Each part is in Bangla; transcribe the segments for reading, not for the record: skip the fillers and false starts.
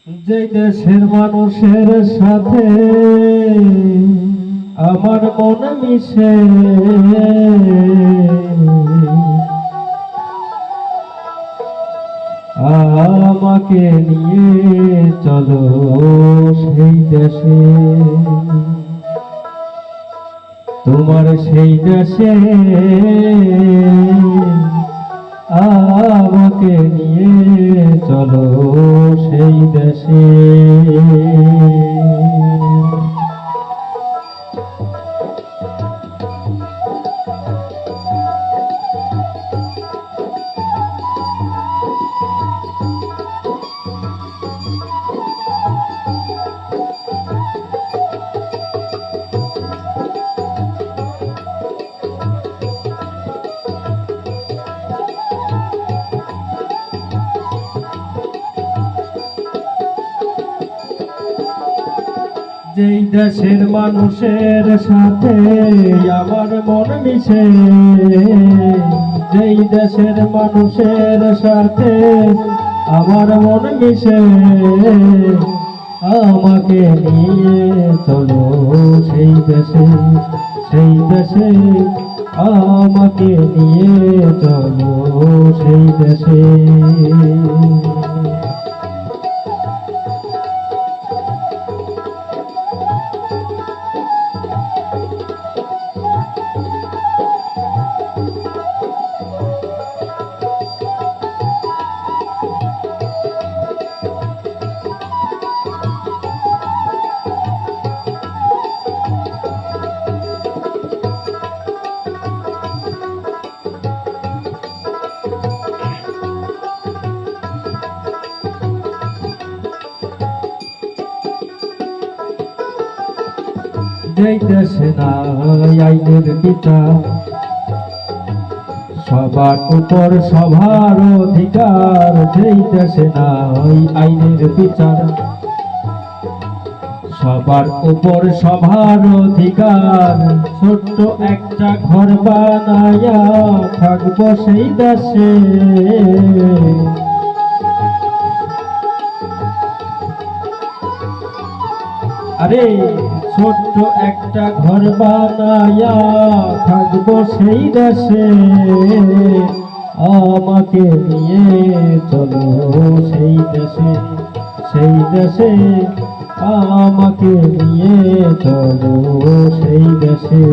যে দেশের মানুষের সাথে আমার মন মিশে, আমাকে নিয়ে চলো সেই দেশে, তোমার সেই দেশে আমাকে নিয়ে চলো সেই দেশে। যেই দেশের মানুষের সাথে আমার মন মিশে, যেই দেশের মানুষের সাথে আমার মন মিশে, আমাকে নিয়ে চলো সেই দেশে, সেই দেশে আমাকে নিয়ে চলো সেই দেশে। যেই দেশে নাই আইনের বিচার, সবার উপর সবার অধিকার, যেই দেশে নাই আইনের বিচার, সবার উপর সবার অধিকার, ছোট্ট একটা ঘর বানায়া থাকবো সেই দেশে, আরে ছোট্ট একটা ঘর বানায়া থাকবো সেই দেশে, আমাকে নিয়ে চলো সেই দেশে, সেই দেশে আমাকে নিয়ে চলো সেই দেশে।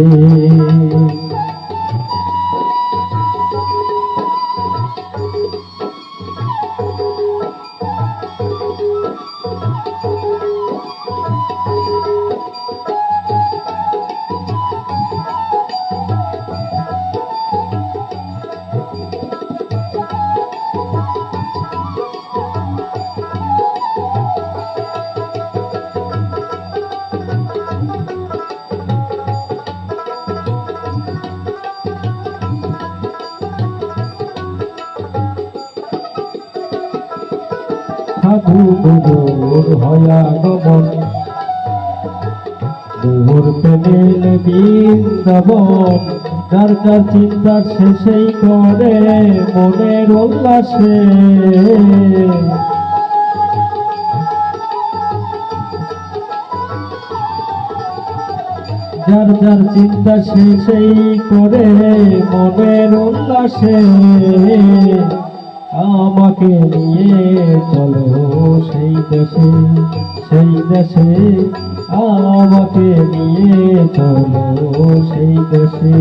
সাধু গুরুর হয়া গমন, মোর প্রেমের বৃন্দাবন, যার যার চিন্তা শেষেই করে মনের উল্লাসে, যার যার চিন্তা শেষেই করে মনের উল্লাসে, আমাকে নিয়ে চলো সেই দেশে, সেই দেশে আমাকে নিয়ে চলো সেই দেশে।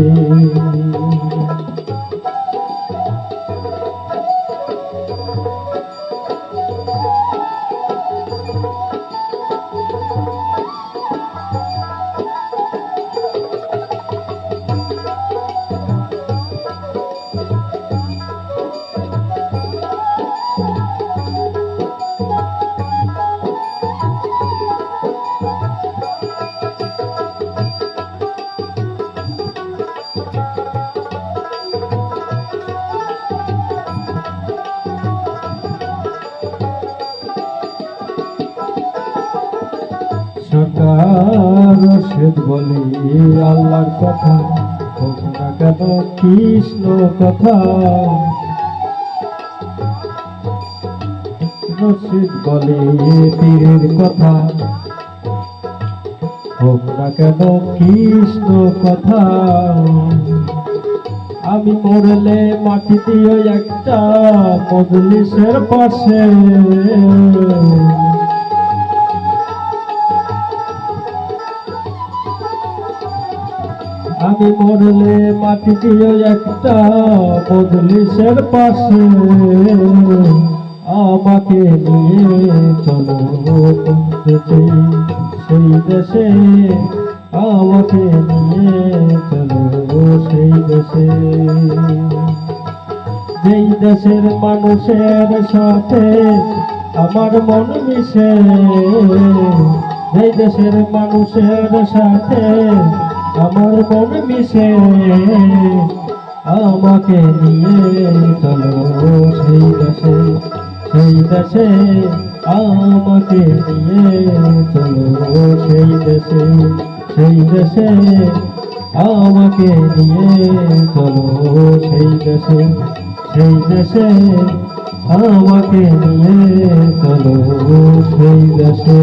সরকার রশেদ বলে আল্লাহর কথা, হোক না কেন কৃষ্ণ কথা, রশিদ বলে পীরের কথা, হোক না কেন কৃষ্ণ কথা। আমি মরলে মাটি দিও একটা মজলিসের পাশে, আমি মরলে মাটি দিও একটা মজলিসের পাশে। আমাকে নিয়ে চলো কোন দেশে, সেই দেশে আমাকে নিয়ে চলো সেই দেশে। যেই দেশের মানুষের সাথে আমার মন মিশে, যেই দেশের মানুষের সাথে আমার মন মিশে। আমাকে নিয়ে চলো সেই দেশে, সেই দেশে আমাকে নিয়ে চলো সেই দেশে, সেই দেশে আমাকে নিয়ে চলো সেই দেশে, সেই দেশে আমাকে নিয়ে চলো সেই দেশে।